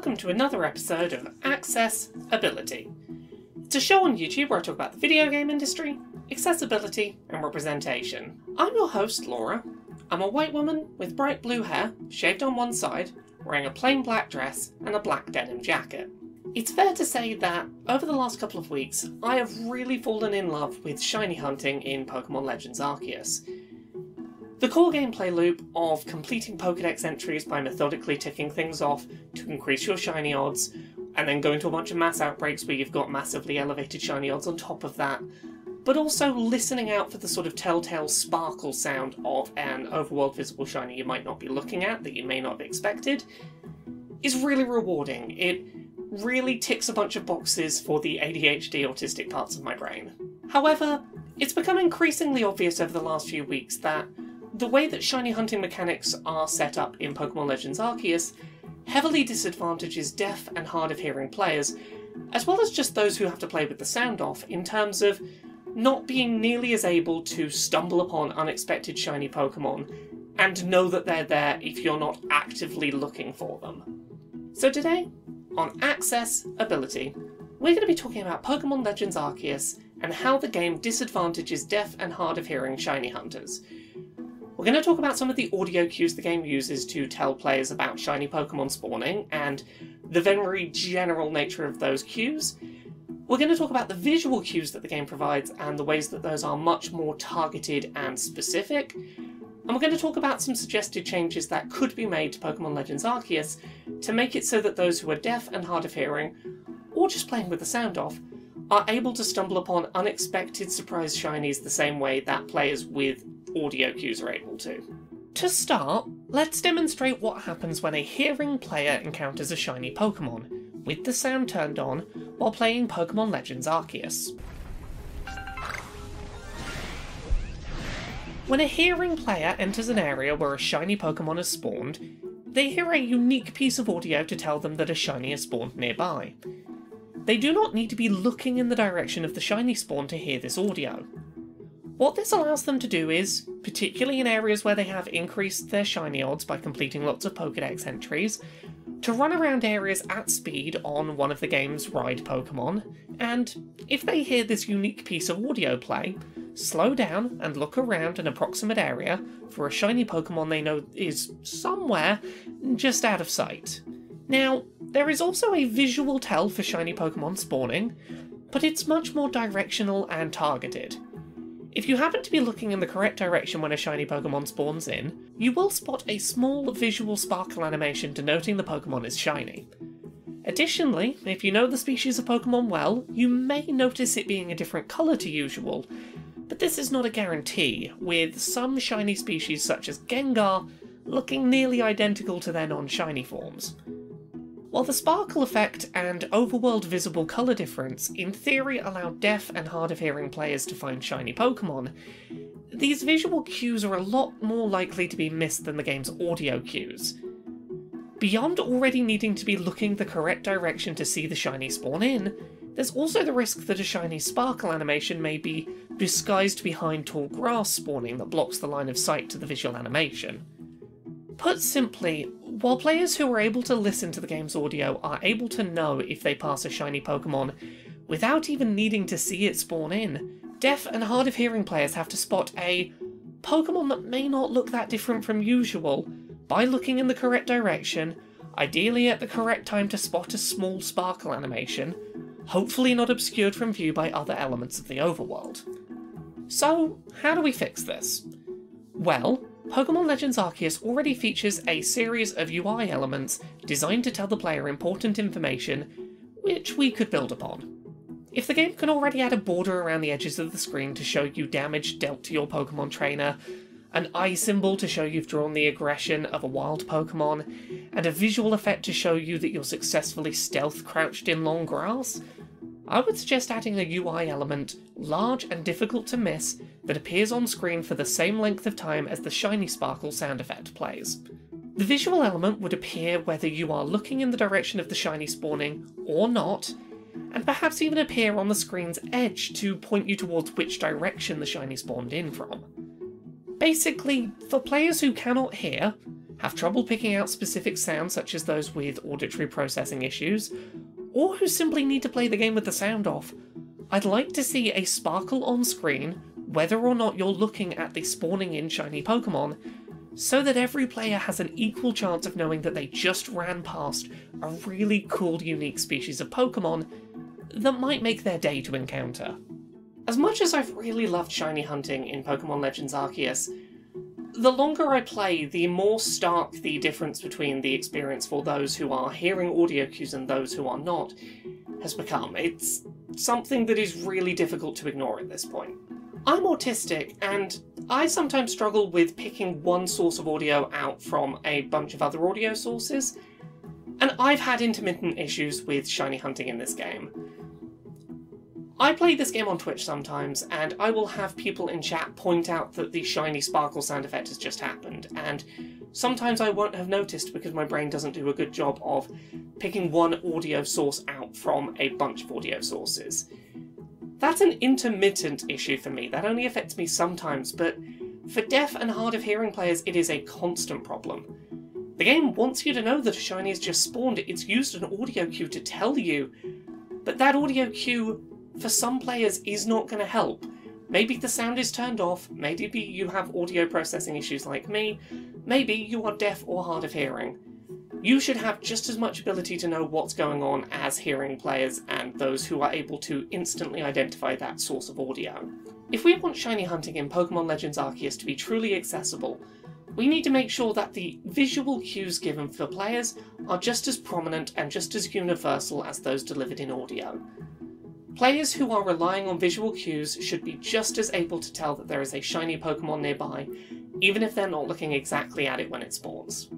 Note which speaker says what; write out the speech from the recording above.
Speaker 1: welcome to another episode of Accessibility. It's a show on YouTube where I talk about the video game industry, accessibility and representation. I'm your host, Laura. I'm a white woman with bright blue hair, shaved on one side, wearing a plain black dress and a black denim jacket. It's fair to say that, over the last couple of weeks, I have really fallen in love with shiny hunting in Pokémon Legends Arceus. The core gameplay loop of completing Pokédex entries by methodically ticking things off to increase your shiny odds, and then going to a bunch of mass outbreaks where you've got massively elevated shiny odds on top of that, but also listening out for the sort of telltale sparkle sound of an overworld visible shiny you might not be looking at, that you may not have expected, is really rewarding. It really ticks a bunch of boxes for the ADHD autistic parts of my brain. However, it's become increasingly obvious over the last few weeks that the way that shiny hunting mechanics are set up in Pokémon Legends Arceus heavily disadvantages deaf and hard of hearing players, as well as just those who have to play with the sound off, in terms of not being nearly as able to stumble upon unexpected shiny Pokémon and know that they're there if you're not actively looking for them. So today, on Accessibility, we're going to be talking about Pokémon Legends Arceus and how the game disadvantages deaf and hard of hearing shiny hunters. We're going to talk about some of the audio cues the game uses to tell players about shiny Pokémon spawning, and the very general nature of those cues. We're going to talk about the visual cues that the game provides and the ways that those are much more targeted and specific. And we're going to talk about some suggested changes that could be made to Pokémon Legends Arceus to make it so that those who are deaf and hard of hearing, or just playing with the sound off, are able to stumble upon unexpected surprise shinies the same way that players with audio cues are able to. To start, let's demonstrate what happens when a hearing player encounters a shiny Pokémon, with the sound turned on, while playing Pokémon Legends Arceus. When a hearing player enters an area where a shiny Pokémon has spawned, they hear a unique piece of audio to tell them that a shiny has spawned nearby. They do not need to be looking in the direction of the shiny spawn to hear this audio. What this allows them to do is, particularly in areas where they have increased their shiny odds by completing lots of Pokédex entries, to run around areas at speed on one of the game's ride Pokémon, and if they hear this unique piece of audio play, slow down and look around an approximate area for a shiny Pokémon they know is somewhere just out of sight. Now, there is also a visual tell for shiny Pokémon spawning, but it's much more directional and targeted. If you happen to be looking in the correct direction when a shiny Pokémon spawns in, you will spot a small visual sparkle animation denoting the Pokémon is shiny. Additionally, if you know the species of Pokémon well, you may notice it being a different colour to usual, but this is not a guarantee, with some shiny species such as Gengar looking nearly identical to their non-shiny forms. While the sparkle effect and overworld visible colour difference in theory allow deaf and hard of hearing players to find shiny Pokémon, these visual cues are a lot more likely to be missed than the game's audio cues. Beyond already needing to be looking the correct direction to see the shiny spawn in, there's also the risk that a shiny sparkle animation may be disguised behind tall grass spawning that blocks the line of sight to the visual animation. Put simply, while players who are able to listen to the game's audio are able to know if they pass a shiny Pokémon without even needing to see it spawn in, deaf and hard of hearing players have to spot a Pokémon that may not look that different from usual by looking in the correct direction, ideally at the correct time to spot a small sparkle animation, hopefully not obscured from view by other elements of the overworld. So, how do we fix this? Well, Pokémon Legends Arceus already features a series of UI elements designed to tell the player important information, which we could build upon. If the game can already add a border around the edges of the screen to show you damage dealt to your Pokémon trainer, an eye symbol to show you've drawn the aggression of a wild Pokémon, and a visual effect to show you that you're successfully stealth crouched in long grass, I would suggest adding a UI element, large and difficult to miss, that appears on screen for the same length of time as the shiny sparkle sound effect plays. The visual element would appear whether you are looking in the direction of the shiny spawning or not, and perhaps even appear on the screen's edge to point you towards which direction the shiny spawned in from. Basically, for players who cannot hear, have trouble picking out specific sounds such as those with auditory processing issues, or who simply need to play the game with the sound off, I'd like to see a sparkle on screen whether or not you're looking at the spawning in shiny Pokémon, so that every player has an equal chance of knowing that they just ran past a really cool, unique species of Pokémon that might make their day to encounter. As much as I've really loved shiny hunting in Pokémon Legends Arceus, the longer I play, the more stark the difference between the experience for those who are hearing audio cues and those who are not has become. It's something that is really difficult to ignore at this point. I'm autistic, and I sometimes struggle with picking one source of audio out from a bunch of other audio sources, and I've had intermittent issues with shiny hunting in this game. I play this game on Twitch sometimes, and I will have people in chat point out that the shiny sparkle sound effect has just happened, and sometimes I won't have noticed because my brain doesn't do a good job of picking one audio source out from a bunch of audio sources. That's an intermittent issue for me. That only affects me sometimes, but for deaf and hard of hearing players, it is a constant problem. The game wants you to know that a shiny has just spawned. It's used an audio cue to tell you, but that audio cue, for some players, is not going to help. Maybe the sound is turned off, maybe you have audio processing issues like me, maybe you are deaf or hard of hearing. You should have just as much ability to know what's going on as hearing players and those who are able to instantly identify that source of audio. If we want shiny hunting in Pokémon Legends Arceus to be truly accessible, we need to make sure that the visual cues given for players are just as prominent and just as universal as those delivered in audio. Players who are relying on visual cues should be just as able to tell that there is a shiny Pokémon nearby, even if they're not looking exactly at it when it spawns.